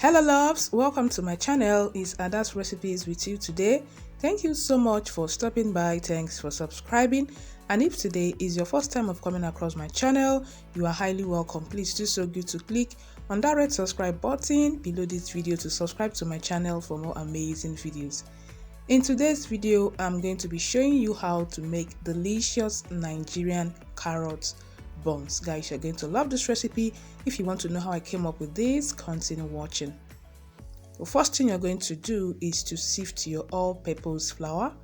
Hello loves, welcome to my channel. It's Ada's Recipes with you today. Thank you so much for stopping by. Thanks for subscribing. And if today is your first time of coming across my channel, you are highly welcome. Please do so good to click on that red subscribe button below this video to subscribe to my channel for more amazing videos. In today's video, I'm going to be showing you how to make delicious Nigerian carrot buns. Guys, you're going to love this recipe. If you want to know how I came up with this, continue watching. The first thing you're going to do is to sift your all-purpose flour.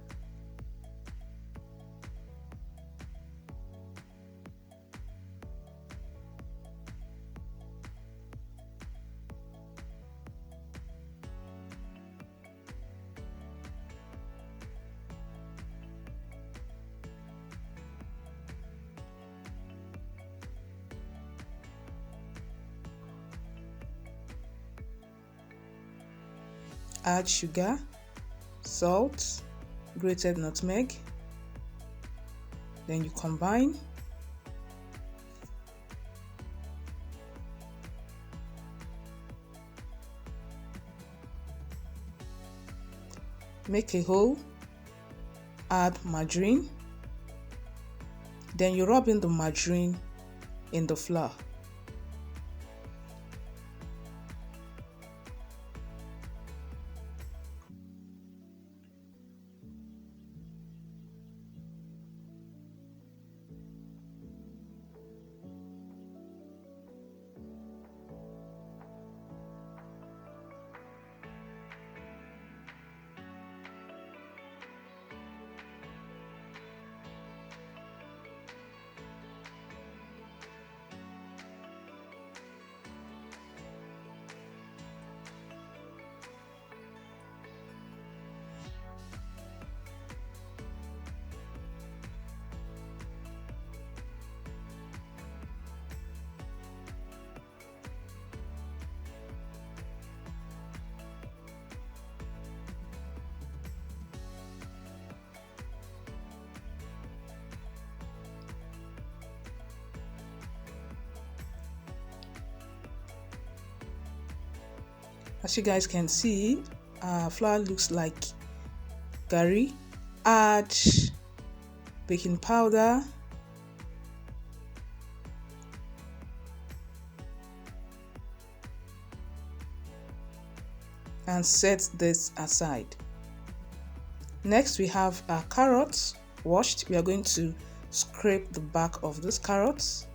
Add sugar, salt, grated nutmeg. Then you combine. Make a hole. Add margarine. Then you rub in the margarine in the flour. As you guys can see, flour looks like gari. Add baking powder, and set this aside. Next, we have our carrots washed. We are going to scrape the back of these carrots,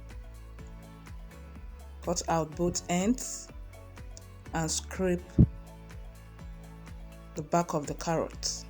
cut out both ends, and scrape the back of the carrots.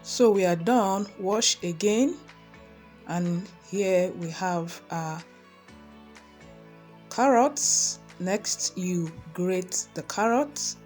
So we are done. Wash again, and here we have our carrots. Next, you grate the carrots.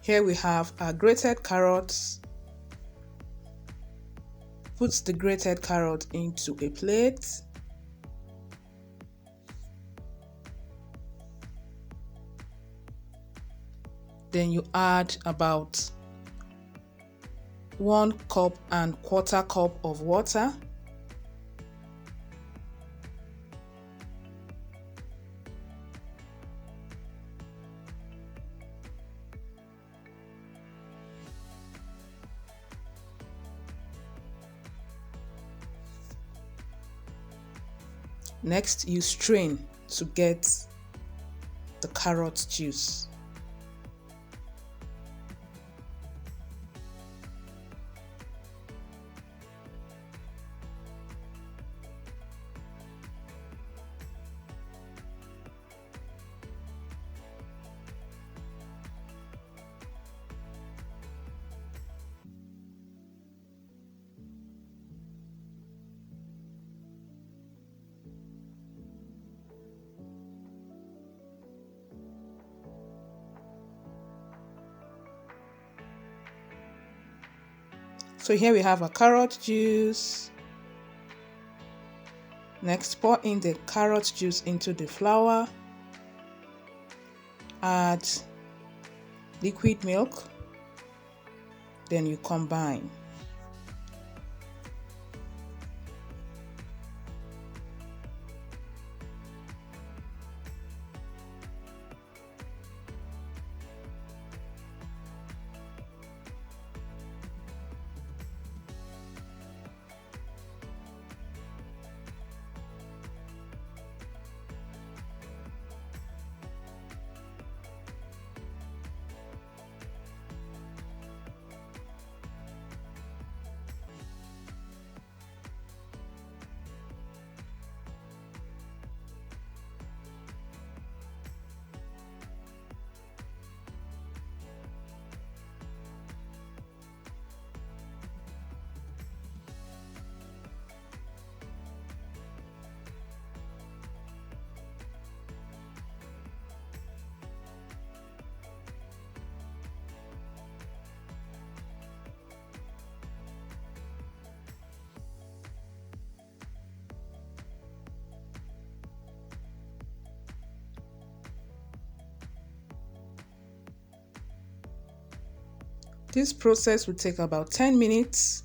Here we have our grated carrots. Put the grated carrot into a plate. Then you add about 1.25 cups of water. Next, you strain to get the carrot juice. So here we have a carrot juice. Next, pour in the carrot juice into the flour. Add liquid milk. Then you combine. This process will take about 10 minutes.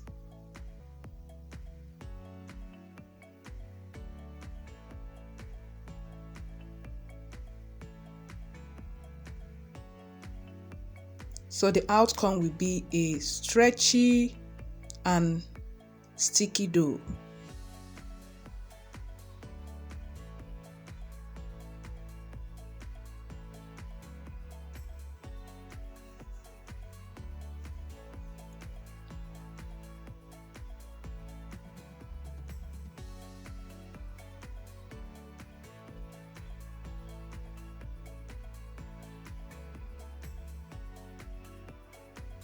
So the outcome will be a stretchy and sticky dough.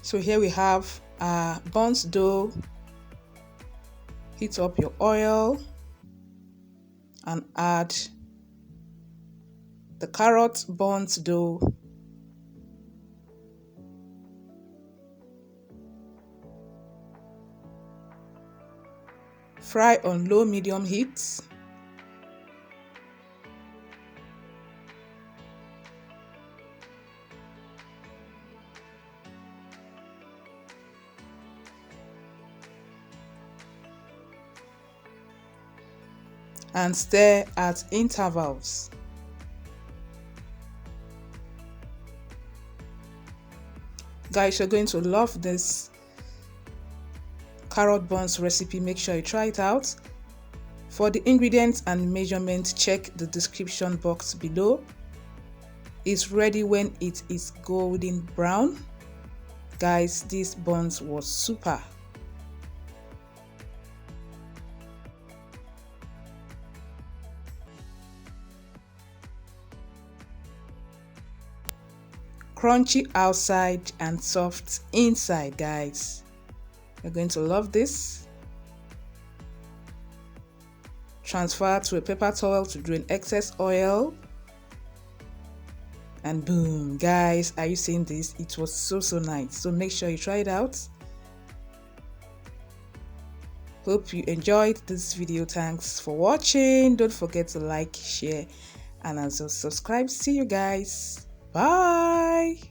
So here we have our buns dough. Heat up your oil and add the carrot buns dough. Fry on low-medium heat. And stir at intervals. Guys, you're going to love this carrot buns recipe. Make sure you try it out. For the ingredients and measurements, check the description box below. It's ready when it is golden brown. Guys, this buns was super. Crunchy outside and soft inside, guys. You're going to love this. Transfer to a paper towel to drain excess oil. And boom, guys, are you seeing this? It was so nice. So make sure you try it out. Hope you enjoyed this video. Thanks for watching. Don't forget to like, share, and also subscribe. See you guys. Bye.